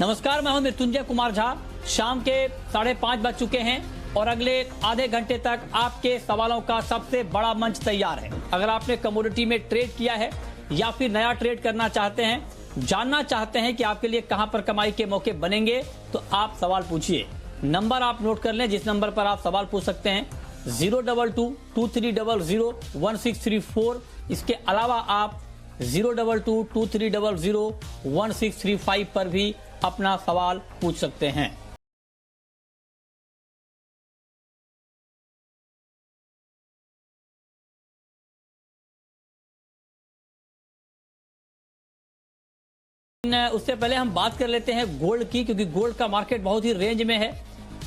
नमस्कार, मैं हूं मृत्युंजय कुमार झा। शाम के 5:30 बज चुके हैं और अगले आधे घंटे तक आपके सवालों का सबसे बड़ा मंच तैयार है। अगर आपने कमोडिटी में ट्रेड किया है या फिर नया ट्रेड करना चाहते हैं, जानना चाहते हैं कि आपके लिए कहां पर कमाई के मौके बनेंगे, तो आप सवाल पूछिए। नंबर आप नोट कर लें जिस नंबर पर आप सवाल पूछ सकते हैं, 022-2300-1634। इसके अलावा आप 022-2300-1635 पर भी अपना सवाल पूछ सकते हैं। उससे पहले हम बात कर लेते हैं गोल्ड की, क्योंकि गोल्ड का मार्केट बहुत ही रेंज में है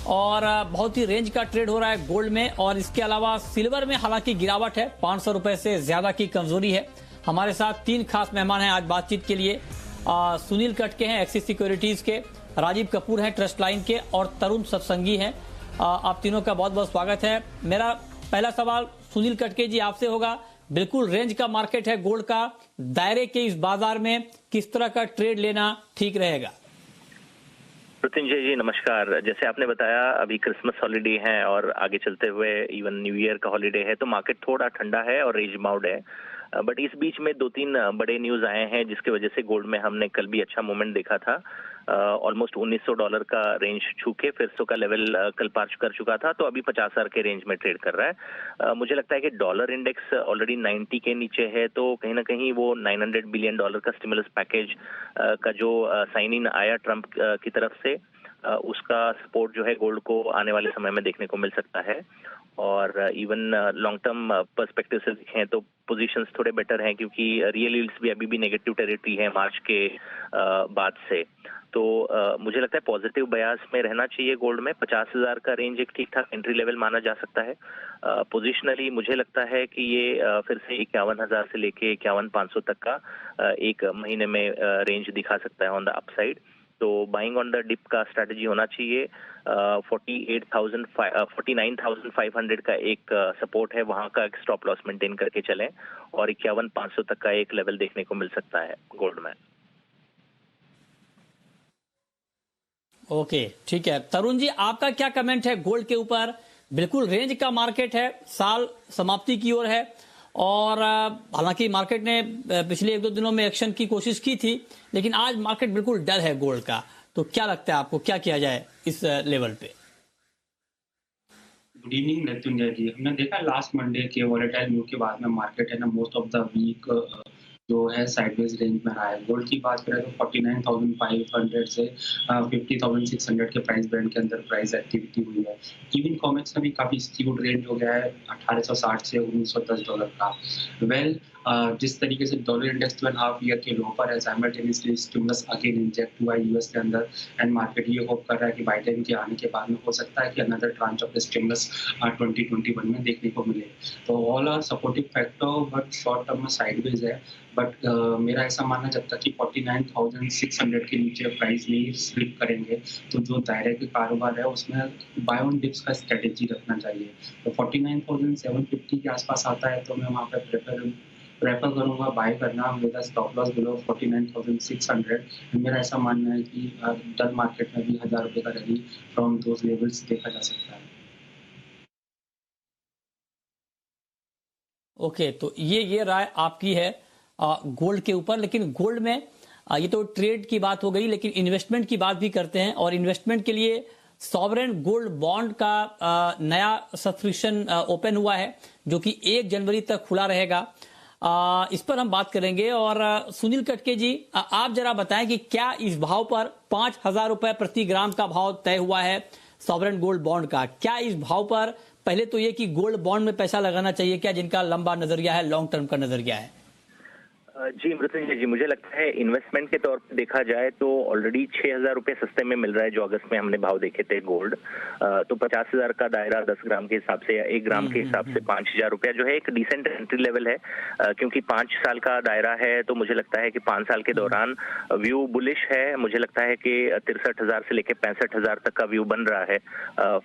और बहुत ही रेंज का ट्रेड हो रहा है गोल्ड में। और इसके अलावा सिल्वर में हालांकि गिरावट है, 500 रुपए से ज्यादा की कमजोरी है। हमारे साथ 3 खास मेहमान हैं आज बातचीत के लिए। सुनील कटके हैं एक्सिस सिक्योरिटीज के, राजीव कपूर हैं ट्रस्ट लाइन के और तरुण सत्संगी हैं। आप तीनों का बहुत बहुत स्वागत है। मेरा पहला सवाल सुनील कटके जी आपसे होगा। बिल्कुल रेंज का मार्केट है गोल्ड का, दायरे के इस बाजार में किस तरह का ट्रेड लेना ठीक रहेगा? मृत्युंजय जी नमस्कार। जैसे आपने बताया अभी क्रिसमस हॉलिडे है और आगे चलते हुए इवन न्यू ईयर का हॉलिडे है, तो मार्केट थोड़ा ठंडा है और रेंज बाउंड है। बट इस बीच में 2-3 बड़े न्यूज आए हैं जिसकी वजह से गोल्ड में हमने कल भी अच्छा मोमेंट देखा था। ऑलमोस्ट $1900 का रेंज छू के फिर 100 का लेवल कल पार कर चुका था, तो अभी 50,000 के रेंज में ट्रेड कर रहा है। मुझे लगता है कि डॉलर इंडेक्स ऑलरेडी 90 के नीचे है, तो कहीं ना कहीं वो $900 बिलियन का स्टिमुलस पैकेज का जो साइन इन आया ट्रंप की तरफ से, उसका सपोर्ट जो है गोल्ड को आने वाले समय में देखने को मिल सकता है। और इवन लॉन्ग टर्म पर्सपेक्टिव से देखें तो पोजीशंस थोड़े बेटर हैं, क्योंकि रियल यील्ड्स भी अभी भी नेगेटिव टेरिटरी है मार्च के बाद से। तो मुझे लगता है पॉजिटिव बयास में रहना चाहिए गोल्ड में। 50,000 का रेंज एक ठीक ठाक एंट्री लेवल माना जा सकता है। पोजिशनली मुझे लगता है कि ये फिर से 51,000 से लेके 51,500 तक का एक महीने में रेंज दिखा सकता है ऑन द अपसाइड। तो बाइंग ऑन द डिप का स्ट्रेटजी होना चाहिए। 49,500 का एक सपोर्ट है, वहां का एक स्टॉप लॉस मेंटेन करके चलें और 51,500 तक का एक लेवल देखने को मिल सकता है गोल्ड में। ओके, ठीक है। तरुण जी आपका क्या कमेंट है गोल्ड के ऊपर? बिल्कुल रेंज का मार्केट है, साल समाप्ति की ओर है और हालांकि मार्केट ने पिछले 1-2 दिनों में एक्शन की कोशिश की थी, लेकिन आज मार्केट बिल्कुल डल है गोल्ड का। तो क्या लगता है आपको, क्या किया जाए इस लेवल पे? गुड इवनिंग मृत्युंजय जी। हमने देखा लास्ट मंडे के वॉलेटाइल मूव के बाद में मार्केट है ना मोस्ट ऑफ द वीक जो है साइडवेज रेंज में रहा है। गोल्ड की बात करें तो 49,500 से 50,600 के प्राइस बैंड के अंदर प्राइस एक्टिविटी हुई है। इवन कॉमेक्स में भी काफी स्क्यूड रेंज हो गया है 1860 से $1910 का। जिस तरीके से डॉलर इंडेक्स 12.5 ईयर के लो पर है, साइमल्टेनियसली स्टिमुलस अगेन इंजेक्ट हुआ है यूएस के अंदर एंड मार्केट ये होप कर रहा है कि बाइडेन के आने के बाद में हो सकता है कि अनदर ट्रांच ऑफ स्टिमुलस 2021 में देखने को मिले। तो all are supportive factor, but short term में साइडवेज है। बट मेरा ऐसा मानना जब तक कि 49,600 के नीचे प्राइस नहीं स्लिप करेंगे, तो जो दायरे के कारोबार है उसमें बाय ऑन डिप्स का स्ट्रेटेजी रखना चाहिए। तो 49,750 के आसपास आता है तो मैं वहाँ पे प्रेफर करूंगा बाय करना with a stop loss below 49,600। मेरा ऐसा मानना है कि डल मार्केट में भी 1,000 रुपए का रैली फ्रॉम दोज लेवल्स देखा जा सकता है। ओके, तो ये राय आपकी है गोल्ड के ऊपर। लेकिन गोल्ड में ये तो ट्रेड की बात हो गई, लेकिन इन्वेस्टमेंट की बात भी करते हैं। और इन्वेस्टमेंट के लिए सॉवरेन गोल्ड बॉन्ड का नया सब्सक्रिप्शन ओपन हुआ है, जो कि 1 जनवरी तक खुला रहेगा। इस पर हम बात करेंगे। और सुनील कटके जी आप जरा बताएं कि क्या इस भाव पर 5,000 रुपए प्रति ग्राम का भाव तय हुआ है सॉवरेन गोल्ड बॉन्ड का? क्या इस भाव पर पहले तो ये कि गोल्ड बॉन्ड में पैसा लगाना चाहिए क्या, जिनका लंबा नजरिया है, लॉन्ग टर्म का नजरिया है? जी मृत्युंजय जी, मुझे लगता है इन्वेस्टमेंट के तौर पर देखा जाए तो ऑलरेडी 6,000 रुपए सस्ते में मिल रहा है, जो अगस्त में हमने भाव देखे थे गोल्ड। तो 50,000 का दायरा 10 ग्राम के हिसाब से या 1 ग्राम के हिसाब से 5,000 रुपया जो है एक डिसेंट एंट्री लेवल है। क्योंकि 5 साल का दायरा है, तो मुझे लगता है कि 5 साल के दौरान व्यू बुलिश है। मुझे लगता है कि 63,000 से लेकर 65,000 तक का व्यू बन रहा है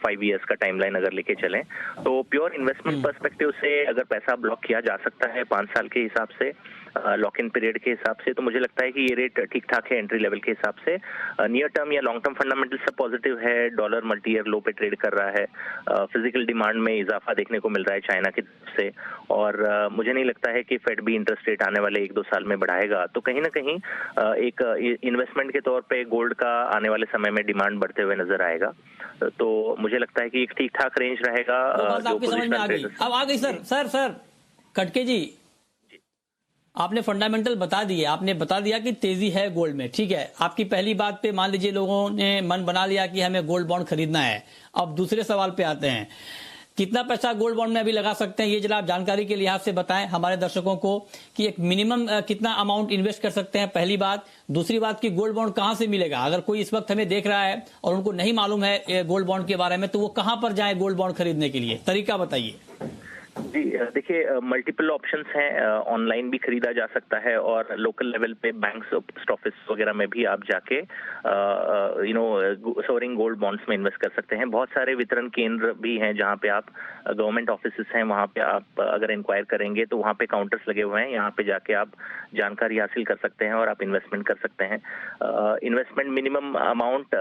5 ईयर्स का टाइमलाइन अगर लेके चलें। तो प्योर इन्वेस्टमेंट पर्सपेक्टिव से अगर पैसा ब्लॉक किया जा सकता है 5 साल के हिसाब से, लॉक इन पीरियड के हिसाब से, तो मुझे लगता है कि ये रेट ठीक ठाक है एंट्री लेवल के हिसाब से। नियर टर्म या लॉन्ग टर्म फंडामेंटल सब पॉजिटिव है। डॉलर मल्टी ईयर लो पे ट्रेड कर रहा है, फिजिकल डिमांड में इजाफा देखने को मिल रहा है चाइना की तरफ से, और मुझे नहीं लगता है कि फेड भी इंटरेस्ट रेट आने वाले 1-2 साल में बढ़ाएगा। तो कहीं ना कहीं एक इन्वेस्टमेंट के तौर पे गोल्ड का आने वाले समय में डिमांड बढ़ते हुए नजर आएगा। तो मुझे लगता है कि एक ठीक ठाक रेंज रहेगा। जो पोजीशनल अब आ गई सर कटके जी, आपने फंडामेंटल बता दिए, आपने बता दिया कि तेजी है गोल्ड में, ठीक है। आपकी पहली बात पे मान लीजिए लोगों ने मन बना लिया कि हमें गोल्ड बॉन्ड खरीदना है। अब दूसरे सवाल पे आते हैं, कितना पैसा गोल्ड बॉन्ड में अभी लगा सकते हैं, ये जरा आप जानकारी के लिहाज से बताएं हमारे दर्शकों को कि एक मिनिमम कितना अमाउंट इन्वेस्ट कर सकते हैं, पहली बात। दूसरी बात कि गोल्ड बॉन्ड कहां से मिलेगा, अगर कोई इस वक्त हमें देख रहा है और उनको नहीं मालूम है गोल्ड बॉन्ड के बारे में, तो वो कहां पर जाए गोल्ड बॉन्ड खरीदने के लिए, तरीका बताइए। जी देखिए, मल्टीपल ऑप्शंस हैं। ऑनलाइन भी खरीदा जा सकता है और लोकल लेवल पे बैंक्स, पोस्ट ऑफिस वगैरह में भी आप जाके सोवरिन गोल्ड बॉन्ड्स में इन्वेस्ट कर सकते हैं। बहुत सारे वितरण केंद्र भी हैं जहां पे आप, गवर्नमेंट ऑफिसेस हैं, वहां पे आप अगर इंक्वायर करेंगे तो वहां पे काउंटर्स लगे हुए हैं, यहाँ पे जाके आप जानकारी हासिल कर सकते हैं और आप इन्वेस्टमेंट कर सकते हैं। इन्वेस्टमेंट मिनिमम अमाउंट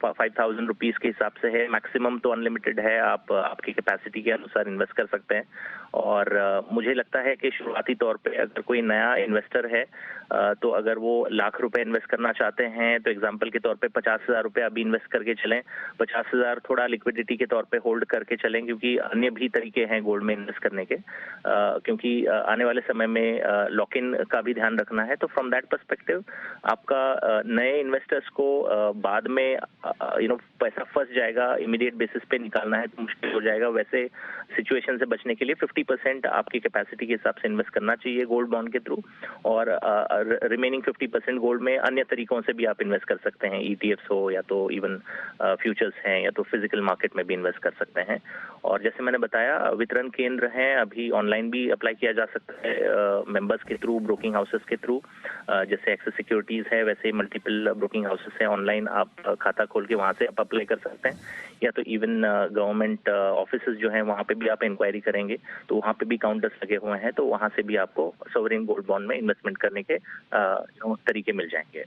5,000 रुपीज के हिसाब से है, मैक्सिमम तो अनलिमिटेड है, आप आपकी कैपेसिटी के अनुसार इन्वेस्ट कर सकते हैं। और मुझे लगता है कि शुरुआती तौर पे अगर कोई नया इन्वेस्टर है तो अगर वो लाख रुपए इन्वेस्ट करना चाहते हैं तो एग्जांपल के तौर पे 50,000 रुपए अभी इन्वेस्ट करके चलें। 50,000 थोड़ा लिक्विडिटी के तौर पे होल्ड करके चलें, क्योंकि अन्य भी तरीके हैं गोल्ड में इन्वेस्ट करने के, क्योंकि आने वाले समय में लॉक इन का भी ध्यान रखना है। तो फ्रॉम दैट पर्सपेक्टिव आपका नए इन्वेस्टर्स को बाद में पैसा फंस जाएगा, इमीडिएट बेसिस पे निकालना है तो मुश्किल हो जाएगा। वैसे सिचुएशन से बचने के लिए 50% आपकी कैपेसिटी के हिसाब से इन्वेस्ट करना चाहिए गोल्ड बॉन्ड के थ्रू, और रिमेनिंग 50% गोल्ड में अन्य तरीकों से भी आप इन्वेस्ट कर सकते हैं। ETFs हो या तो इवन फ्यूचर्स हैं या तो फिजिकल मार्केट में भी इन्वेस्ट कर सकते हैं। और जैसे मैंने बताया, वितरण केंद्र हैं, अभी ऑनलाइन भी अप्लाई किया जा सकता है मेंबर्स के थ्रू, ब्रोकिंग हाउसेस के थ्रू। जैसे एक्सेस सिक्योरिटीज है, वैसे मल्टीपल ब्रोकिंग हाउसेस हैं, ऑनलाइन आप खाता खोल के वहां से आप अप्लाई कर सकते हैं, या तो इवन गवर्नमेंट ऑफिसेज जो हैं वहां पे भी आप इंक्वायरी करेंगे तो वहां पे भी काउंटर्स लगे हुए हैं, तो वहां से भी आपको सोवरिन गोल्ड बॉन्ड में इन्वेस्टमेंट करने के तरीके मिल जाएंगे।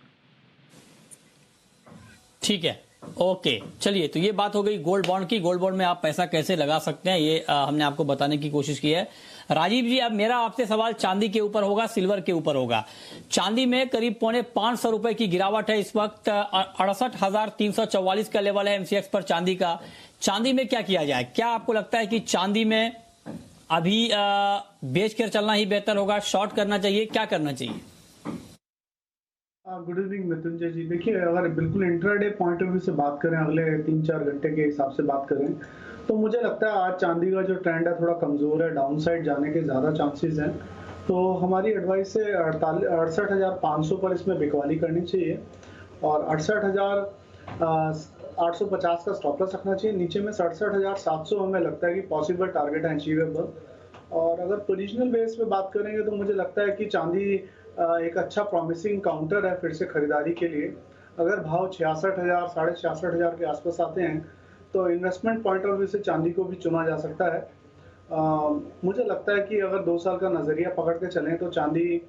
ठीक है, ओके, चलिए, तो ये बात हो गई गोल्ड बॉन्ड की। गोल्ड बॉन्ड में आप पैसा कैसे लगा सकते हैं ये हमने आपको बताने की कोशिश की है। राजीव जी, अब मेरा आपसे सवाल चांदी के ऊपर होगा, सिल्वर के ऊपर होगा। चांदी में करीब 550 रुपए की गिरावट है इस वक्त, 68,344 का लेवल है MCX पर चांदी का। चांदी में क्या किया जाए, क्या आपको लगता है कि चांदी में अभी बेच कर चलना ही बेहतर होगा, शॉर्ट करना चाहिए, क्या करना चाहिए? गुड इवनिंग मृत्युंजय जी। देखिए, अगर बिल्कुल इंट्राडे पॉइंट ऑफ व्यू से बात करें, अगले 3-4 घंटे के हिसाब से बात करें, तो मुझे लगता है आज चांदी का जो ट्रेंड है थोड़ा कमजोर है, डाउन साइड जाने के ज्यादा चांसेस हैं। तो हमारी एडवाइस है 68,500 पर इसमें बिकवाली करनी चाहिए और 68,850 का स्टॉप लॉस रखना चाहिए। नीचे में 67,700 हमें लगता है कि पॉसिबल टारगेट है, अचीवेबल। और अगर पोजिशनल बेस पे बात करेंगे तो मुझे लगता है कि चांदी एक अच्छा प्रॉमिसिंग काउंटर है फिर से खरीदारी के लिए। अगर भाव 66,000, 66,500 के आसपास आते हैं तो इन्वेस्टमेंट पॉइंट ऑफ व्यू से चांदी को भी चुना जा सकता है। मुझे लगता है कि अगर 2 साल का नजरिया पकड़ के चलें तो चांदी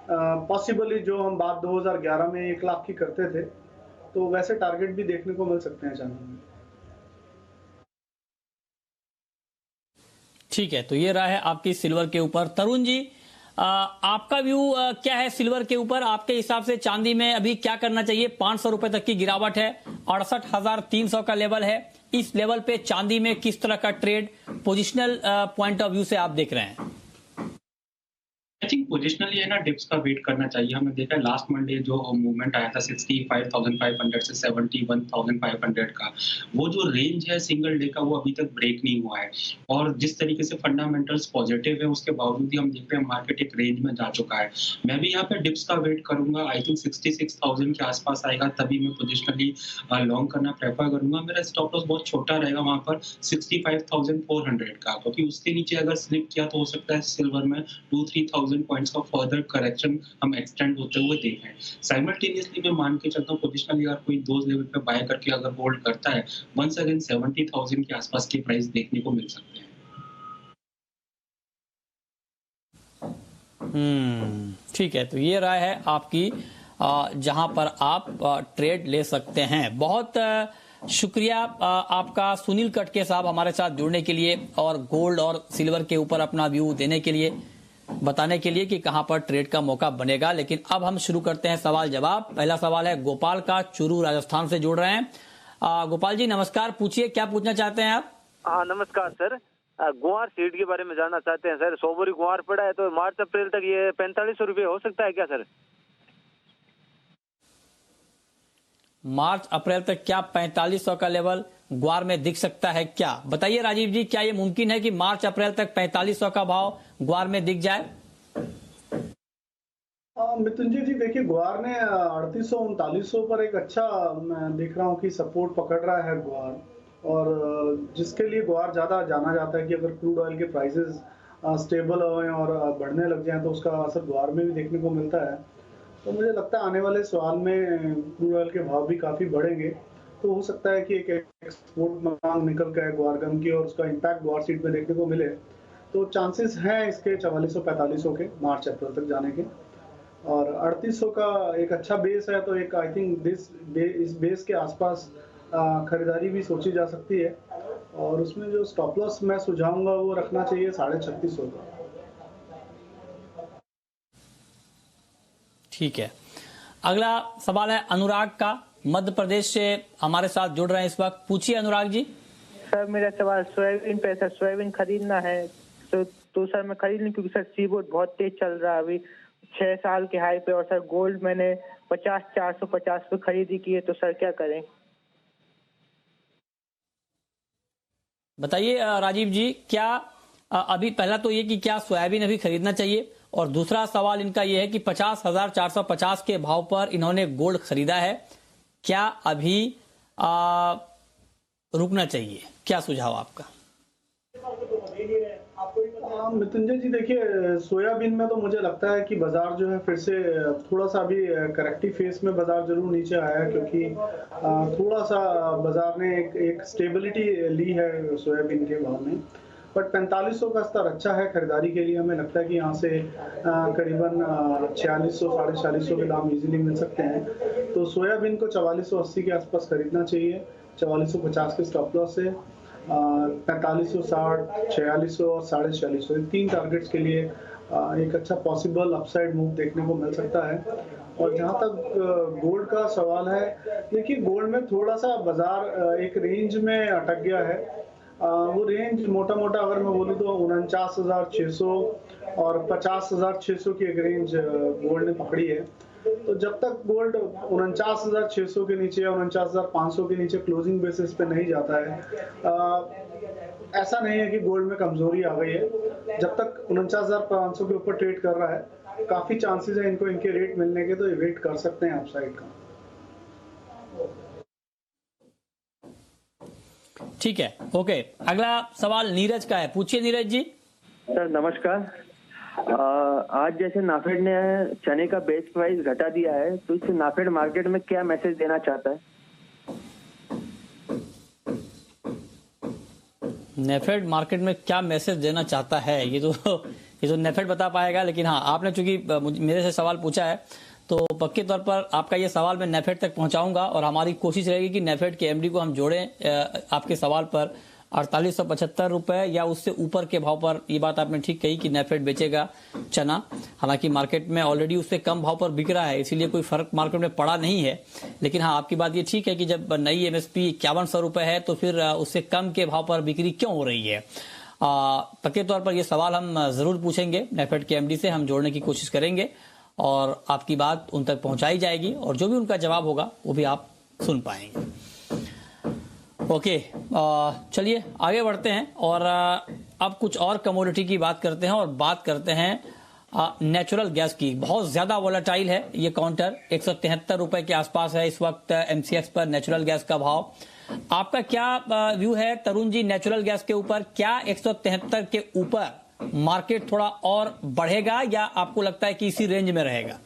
पॉसिबली जो हम बात 2011 में 1 लाख की करते थे, तो वैसे टारगेट भी देखने को मिल सकते हैं चांदी में। ठीक है, तो ये रहा है आपकी सिल्वर के ऊपर। तरुण जी, आपका व्यू क्या है सिल्वर के ऊपर? आपके हिसाब से चांदी में अभी क्या करना चाहिए? 500 रुपए तक की गिरावट है, 68,300 का लेवल है। इस लेवल पे चांदी में किस तरह का trade positional point of view से आप देख रहे हैं? आई थिंक पोजिशनली है ना, डिप्स का वेट करना चाहिए। हमने देखा लास्ट मंडे जो मूवमेंट आया था 65,500 से 71,500 का, वो जो रेंज है सिंगल डे का, वो अभी तक ब्रेक नहीं हुआ है। और जिस तरीके से फंडामेंटल्स पॉजिटिव है उसके बावजूद ही हम देखते हैं मार्केट एक रेंज में जा चुका है। मैं भी यहाँ पे डिप्स का वेट करूंगा। आई थिंक 66,000 के आसपास आएगा तभी मैं पोजिशनली लॉन्ग करना प्रेफर करूंगा। मेरा स्टॉप लॉस बहुत छोटा रहेगा वहां पर 65,400 का, क्योंकि उसके नीचे अगर स्लिप किया तो हो सकता है सिल्वर में 2-3,000 पॉइंट्स का फर्दर करेक्शन हम एक्सटेंड होते हुए देखें। साइमल्टेनियसली मैं मान के चलता हूँ पोजिशनली अगर कोई 2 लेवल पे बाय करके अगर होल्ड करता है, वंस अगेन 70,000 के आसपास की प्राइस देखने को मिल सकते हैं। ठीक है, तो ये राय है आपकी जहां पर आप ट्रेड ले सकते हैं। बहुत शुक्रिया आपका सुनील कटके साहब हमारे साथ जुड़ने के लिए और गोल्ड और सिल्वर के ऊपर अपना व्यू देने के लिए, बताने के लिए कि कहां पर ट्रेड का मौका बनेगा। लेकिन अब हम शुरू करते हैं सवाल जवाब। पहला सवाल है गोपाल का, चूरू राजस्थान से जुड़ रहे हैं। गोपाल जी नमस्कार, पूछिए क्या पूछना चाहते हैं आप? हाँ नमस्कार सर, गुआर सीड के बारे में जानना चाहते हैं सर। 100 बोरी गुआर पड़ा है तो मार्च अप्रैल तक ये 4500 रुपये हो सकता है क्या सर? मार्च अप्रैल तक क्या 4500 का लेवल ग्वार में दिख सकता है क्या? बताइए राजीव जी, क्या ये मुमकिन है कि मार्च अप्रैल तक 4500 का भाव ग्वार में दिख जाए? मृत्युंजय जी देखिए, ग्वार ने 3800-3900 पर एक अच्छा, मैं देख रहा हूँ कि सपोर्ट पकड़ रहा है ग्वार। और जिसके लिए ग्वार ज्यादा जाना जाता है कि अगर क्रूड ऑयल के प्राइसेस स्टेबल हो और बढ़ने लग जाएं तो उसका असर ग्वार में भी देखने को मिलता है। तो मुझे लगता है आने वाले साल में क्रूड ऑयल के भाव भी काफी बढ़ेंगे, तो हो सकता है कि एक एक्सपोर्ट मांग निकल के ग्वार गम की और उसका इम्पैक्ट ग्वार सीड में देखने को मिले। तो चांसेस हैं इसके 4400-4500 के मार्च अप्रैल तक जाने के। और 3800 का एक अच्छा बेस है, तो एक आई थिंक इस बेस के आसपास खरीदारी भी सोची जा सकती है। और उसमें जो स्टॉप लॉस मैं सुझाऊंगा वो रखना चाहिए 3650 का। ठीक है, अगला सवाल है अनुराग का, मध्य प्रदेश से हमारे साथ जुड़ रहे हैं इस वक्त। पूछिए अनुराग जी। सर मेरा सवाल सोयाबीन पे, सर सोयाबीन खरीदना है तो सर मैं खरीद लूं क्योंकि सर सीबोर्ड बहुत तेज चल रहा है अभी 6 साल के हाई पे। और सर गोल्ड मैंने 450 पे खरीदी की है, तो सर क्या करें? बताइए राजीव जी, क्या अभी पहला तो ये कि क्या सोयाबीन अभी खरीदना चाहिए, और दूसरा सवाल इनका यह है कि 50,450 के भाव पर इन्होंने गोल्ड खरीदा है, क्या अभी रुकना चाहिए? क्या सुझाव आपका? मृत्युंजय जी देखिए, सोयाबीन में तो मुझे लगता है कि बाजार जो है फिर से थोड़ा सा अभी करेक्टिव फेस में बाजार जरूर नीचे आया है, क्योंकि थोड़ा सा बाजार ने एक स्टेबिलिटी ली है सोयाबीन के भाव में। बट 4500 का स्तर अच्छा है खरीदारी के लिए। हमें लगता है कि यहाँ से करीबन 4600-4650 के दाम इजीली मिल सकते हैं। तो सोयाबीन को 4480 के आसपास खरीदना चाहिए, 4450 के स्टॉप लॉस से। 4560, 4600 और 4650 तीन टारगेट्स के लिए एक अच्छा पॉसिबल अपसाइड मूव देखने को मिल सकता है। और जहां तक गोल्ड का सवाल है, देखिए गोल्ड में थोड़ा सा बाजार एक रेंज में अटक गया है। वो रेंज मोटा मोटा अगर मैं बोलूँ तो 49,600 और 50,600 की एक रेंज गोल्ड ने पकड़ी है। तो जब तक गोल्ड 49,600 के नीचे या 49,500 के नीचे क्लोजिंग बेसिस पे नहीं जाता है, ऐसा नहीं है कि गोल्ड में कमजोरी आ गई है। जब तक 49,500 के ऊपर ट्रेड कर रहा है, काफी चांसेस है इनको इनके रेट मिलने के, तो ये वेट कर सकते हैं अपसाइड का। ठीक है, ओके। अगला सवाल नीरज का है, पूछिए नीरज जी। सर नमस्कार। आज जैसे नाफेड ने चने का बेस प्राइस घटा दिया है, तो इससे नाफेड मार्केट में क्या मैसेज देना चाहता है? नेफेड मार्केट में क्या मैसेज देना चाहता है, ये तो नेफेड बता पाएगा। लेकिन हाँ, आपने चूंकि मेरे से सवाल पूछा है तो पक्के तौर पर आपका ये सवाल मैं नेफेड तक पहुंचाऊंगा, और हमारी कोशिश रहेगी कि नेफेड के एमडी को हम जोड़ें आपके सवाल पर 4875 रुपए या उससे ऊपर के भाव पर। ये बात आपने ठीक कही कि नेफेड बेचेगा चना, हालांकि मार्केट में ऑलरेडी उससे कम भाव पर बिक रहा है, इसीलिए कोई फर्क मार्केट में पड़ा नहीं है। लेकिन हाँ, आपकी बात ये ठीक है कि जब नई एमएसपी 5100 रुपए है तो फिर उससे कम के भाव पर बिक्री क्यों हो रही है। पक्के तौर पर यह सवाल हम जरूर पूछेंगे नेफेड के एमडी से, हम जोड़ने की कोशिश करेंगे और आपकी बात उन तक पहुंचाई जाएगी, और जो भी उनका जवाब होगा वो भी आप सुन पाएंगे। ओके, चलिए आगे बढ़ते हैं और अब कुछ और कमोडिटी की बात करते हैं, और बात करते हैं नेचुरल गैस की। बहुत ज्यादा वोलेटाइल है ये काउंटर, 173 रुपए के आसपास है इस वक्त एमसीएक्स पर नेचुरल गैस का भाव। आपका क्या व्यू है तरुण जी नेचुरल गैस के ऊपर? क्या 173 के ऊपर मार्केट थोड़ा और बढ़ेगा या आपको लगता है कि इसी रेंज में रहेगा?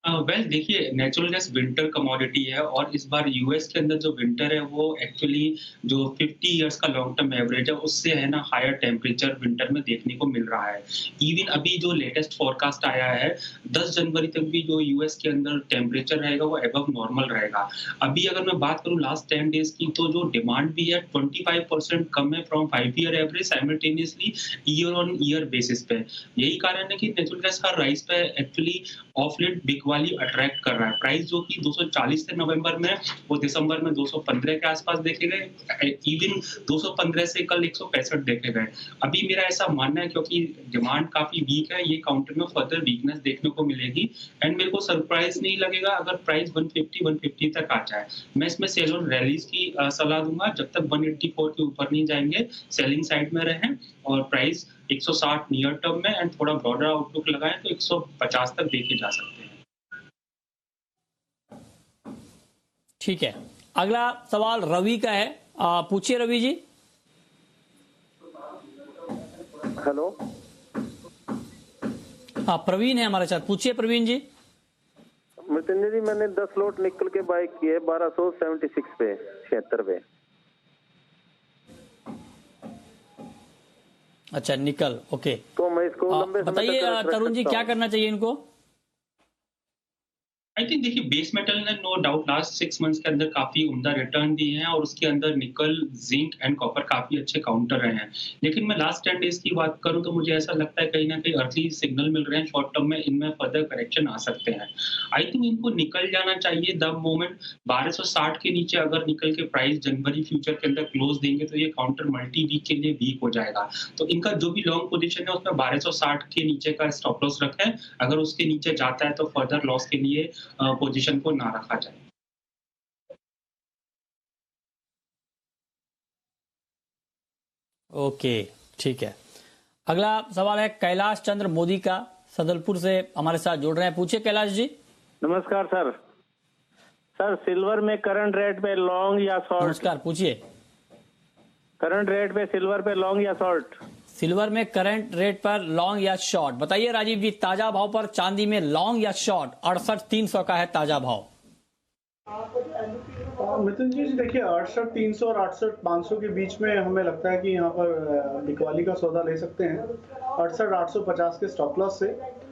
वेल देखिए, नेचुरल गैस विंटर कमोडिटी है और इस बार यूएस के अंदर जो विंटर है वो एक्चुअली जो 50 इयर्स का लॉन्ग टर्म एवरेज है उससे है ना हायर टेम्परेचर विंटर में देखने को मिल रहा है। इवन अभी जो लेटेस्ट फोरकास्ट आया है 10 जनवरी तक भी जो यूएस के अंदर टेम्परेचर रहेगा वो अबव नॉर्मल रहेगा। अभी अगर मैं बात करूँ लास्ट 10 डेज की तो जो डिमांड भी है 25% कम है from 5 year average simultaneously year on year basis पे। यही कारण है कि नेचुरल गैस का राइस पे एक्चुअली ऑफ लेट बिग वाली अट्रैक्ट कर रहा है। प्राइस जो कि 240 थे नवंबर में, वो दिसंबर में 215 के आसपास देखे गए। इवन 215 से कल 165 देखे गए। अभी मेरा ऐसा मानना है क्योंकि डिमांड काफी वीक है, ये काउंटर में फर्दर वीकनेस देखने को मिलेगी एंड मेरे को सरप्राइज नहीं लगेगा अगर प्राइस 150 तक आ जाए। मैं इसमें सेल ऑन रैलीज की सलाह दूंगा। जब तक 184 के ऊपर नहीं जाएंगे सेलिंग साइड में रहें और प्राइस 160 नियर टर्म में एंड थोड़ा ब्रॉडर आउटलुक लगाएं तो 150 तक देखे जा सकते हैं। ठीक है, अगला सवाल रवि का है। पूछिए रवि जी। हेलो, हाँ प्रवीण है हमारे साथ, पूछिए प्रवीण जी। मृत्युंजय जी, मैंने 10 लॉट निकल के बाय किए 1276 पे 76 पे। अच्छा निकल, ओके। तो मैं इसको लंबे समय बताइए तक रख तरुण जी सकता क्या हूं? करना चाहिए इनको? आई थिंक देखिए बेस मेटल ने नो डाउट लास्ट 6 मंथ्स के अंदर काफी उम्दा रिटर्न दिए हैं और उसके अंदर निकल, जिंक एंड कॉपर काफी अच्छे काउंटर रहे हैं। लेकिन मैं लास्ट 10 डेज की बात करूं तो मुझे ऐसा लगता है कहीं ना कहीं अर्ली सिग्नल मिल रहे हैं शॉर्ट टर्म में, इनमें फर्दर करेक्शन आ सकते हैं। आई थिंक इनको निकल जाना चाहिए द मोमेंट 1260 के नीचे अगर निकल के प्राइस जनवरी फ्यूचर के अंदर क्लोज देंगे तो ये काउंटर मल्टी वीक के लिए वीक हो जाएगा। तो इनका जो भी लॉन्ग पोजीशन है उसमें 1260 के नीचे का स्टॉप लॉस रखें। अगर उसके नीचे जाता है तो फर्दर लॉस के लिए पोजीशन को ना रखा जाए। ओके ठीक है। अगला सवाल है कैलाश चंद्र मोदी का, सदलपुर से हमारे साथ जुड़ रहे हैं। पूछिए कैलाश जी। नमस्कार सर। सर सिल्वर में करंट रेट पे लॉन्ग या शॉर्ट? नमस्कार, पूछिए। करंट रेट पे सिल्वर पे लॉन्ग या शॉर्ट? सिल्वर में करंट रेट पर लॉन्ग या शॉर्ट बताइए राजीव जी। ताजा भाव पर चांदी में लॉन्ग या शॉर्ट? 68,300 का है ताजा भाव। मिथुन जी देखिए 68,300 और 68,500 के बीच में हमें लगता है कि यहाँ पर बिकवाली का सौदा ले सकते हैं 68,850 के स्टॉप लॉस से,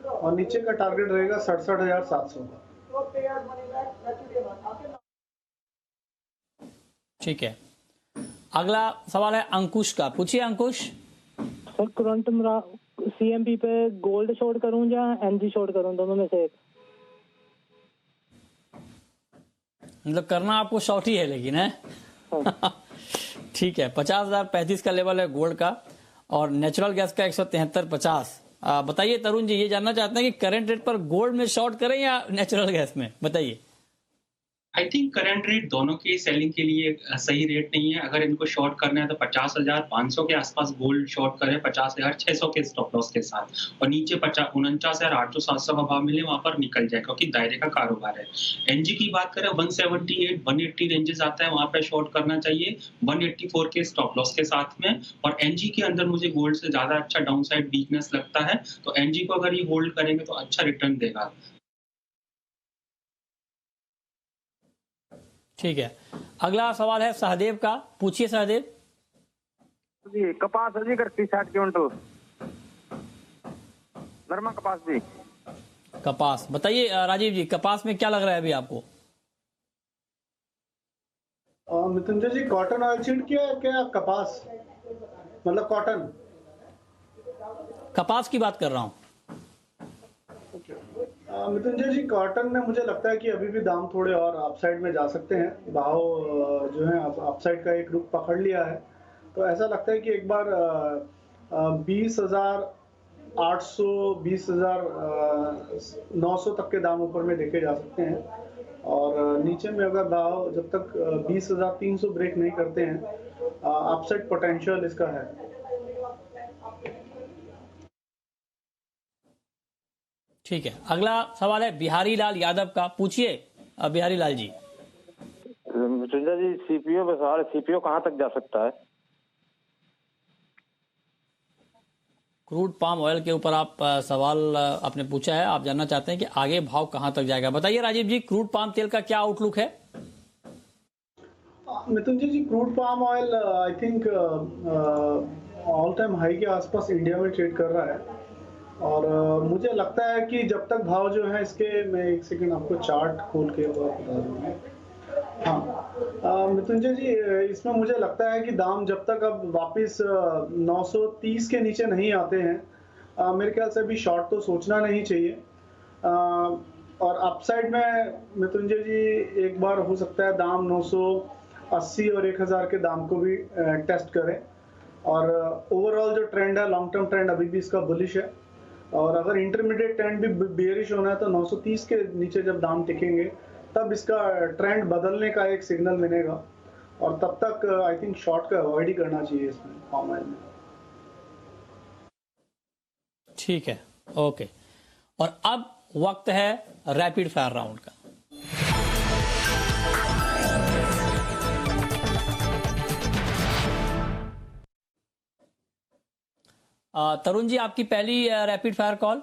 और नीचे का टारगेट रहेगा 67,700 का। ठीक है, अगला सवाल है अंकुश का। पूछिए अंकुश। सर करंट सीएमपी पे गोल्ड शॉर्ट करूं या एनजी शॉर्ट करूं, दोनों में से एक? मतलब करना आपको शॉर्ट ही है लेकिन है। ठीक है, 50,035 का लेवल है गोल्ड का और नेचुरल गैस का 173.50। बताइए तरुण जी, ये जानना चाहते हैं कि करंट रेट पर गोल्ड में शॉर्ट करें या नेचुरल गैस में, बताइए। आई थिंक करंट रेट दोनों के सेलिंग के लिए सही रेट नहीं है। अगर इनको शॉर्ट करना है तो 50,500 के आसपास गोल्ड शॉर्ट करें 50,600 के स्टॉप लॉस के साथ, और नीचे 49,800-700 का भाव मिले वहां पर निकल जाए क्योंकि दायरे का कारोबार है। एनजी की बात करें 178-180 रेंजेस आता है, वहां पर शॉर्ट करना चाहिए 184 के स्टॉप लॉस के साथ में। और एनजी के अंदर मुझे गोल्ड से ज्यादा अच्छा डाउन साइड वीकनेस लगता है, तो एनजी को अगर ये होल्ड करेंगे तो अच्छा रिटर्न देगा। ठीक है, अगला सवाल है सहदेव का। पूछिए सहदेव। जी कपास है जी 60 क्विंटल नरमा कपास जी। कपास बताइए राजीव जी, कपास में क्या लग रहा है अभी आपको? मिथुंजय जी कॉटन ऑयल सीड क्या कपास, मतलब कॉटन? कपास की बात कर रहा हूं। मिथुंजय जी कॉटन में मुझे लगता है कि अभी भी दाम थोड़े और अपसाइड में जा सकते हैं। भाव जो है अपसाइड का एक रुख पकड़ लिया है, तो ऐसा लगता है कि एक बार 20,800 20,900 तक के दाम ऊपर में देखे जा सकते हैं, और नीचे में अगर भाव जब तक 20,300 ब्रेक नहीं करते हैं अपसाइड पोटेंशियल इसका है। ठीक है, अगला सवाल है बिहारी लाल यादव का। पूछिए बिहारी लाल जी। मृत्युंजय जी सीपीओ पे सवाल, सीपीओ कहाँ तक जा सकता है? क्रूड पाम ऑयल के ऊपर आप सवाल आपने पूछा है, आप जानना चाहते हैं कि आगे भाव कहां तक जाएगा। बताइए राजीव जी, क्रूड पाम तेल का क्या आउटलुक है? Mithun ji, crude palm oil I think all time high के आसपास इंडिया में ट्रेड कर रहा है और मुझे लगता है कि जब तक भाव जो है इसके, मैं एक सेकंड आपको चार्ट खोल के बता दूंगा। हाँ मिथुन जी, इसमें मुझे लगता है कि दाम जब तक अब वापस 930 के नीचे नहीं आते हैं, मेरे ख्याल से अभी शॉर्ट तो सोचना नहीं चाहिए। और अपसाइड में मिथुन जी एक बार हो सकता है दाम 980 और 1000 के दाम को भी टेस्ट करें। और ओवरऑल जो ट्रेंड है, लॉन्ग टर्म ट्रेंड अभी भी इसका बुलिश है और अगर इंटरमीडिएट ट्रेंड भी बेयरिश होना है तो 930 के नीचे जब दाम टिकेंगे तब इसका ट्रेंड बदलने का एक सिग्नल मिलेगा और तब तक आई थिंक शॉर्ट का अवॉइड ही करना चाहिए इसमें पाम ऑयल में। ठीक है, ओके। और अब वक्त है रैपिड फायर राउंड का। तरुण जी, आपकी पहली rapid fire call.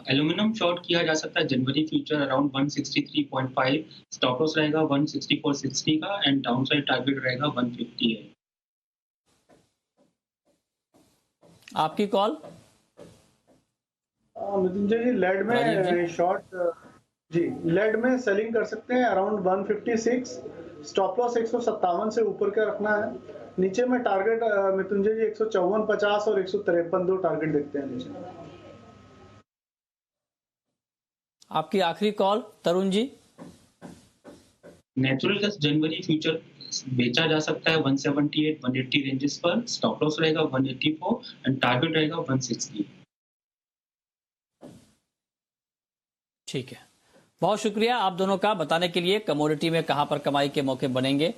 Aluminium short किया जा सकता है जनवरी फ्यूचर अराउंड 163.5, स्टॉप लॉस रहेगा 164.60 का एंड डाउनसाइड टारगेट रहेगा 150 है। आपकी कॉल। मिथुन जी, लेड में शॉर्ट जी, लेड में सेलिंग कर सकते हैं अराउंड 156, स्टॉप लॉस 157 से ऊपर का रखना है। नीचे में टारगेट मिथुन जी 154.50 और 153 दो टारगेट देखते हैं नीचे। आपकी आखिरी call Tarun ji. Natural gas जनवरी फ्यूचर बेचा जा सकता है 178 180 रेंजेस पर, स्टॉप लॉस रहेगा 184 एंड टारगेट रहेगा 160। ठीक है, बहुत शुक्रिया आप दोनों का बताने के लिए कमोडिटी में कहां पर कमाई के मौके बनेंगे।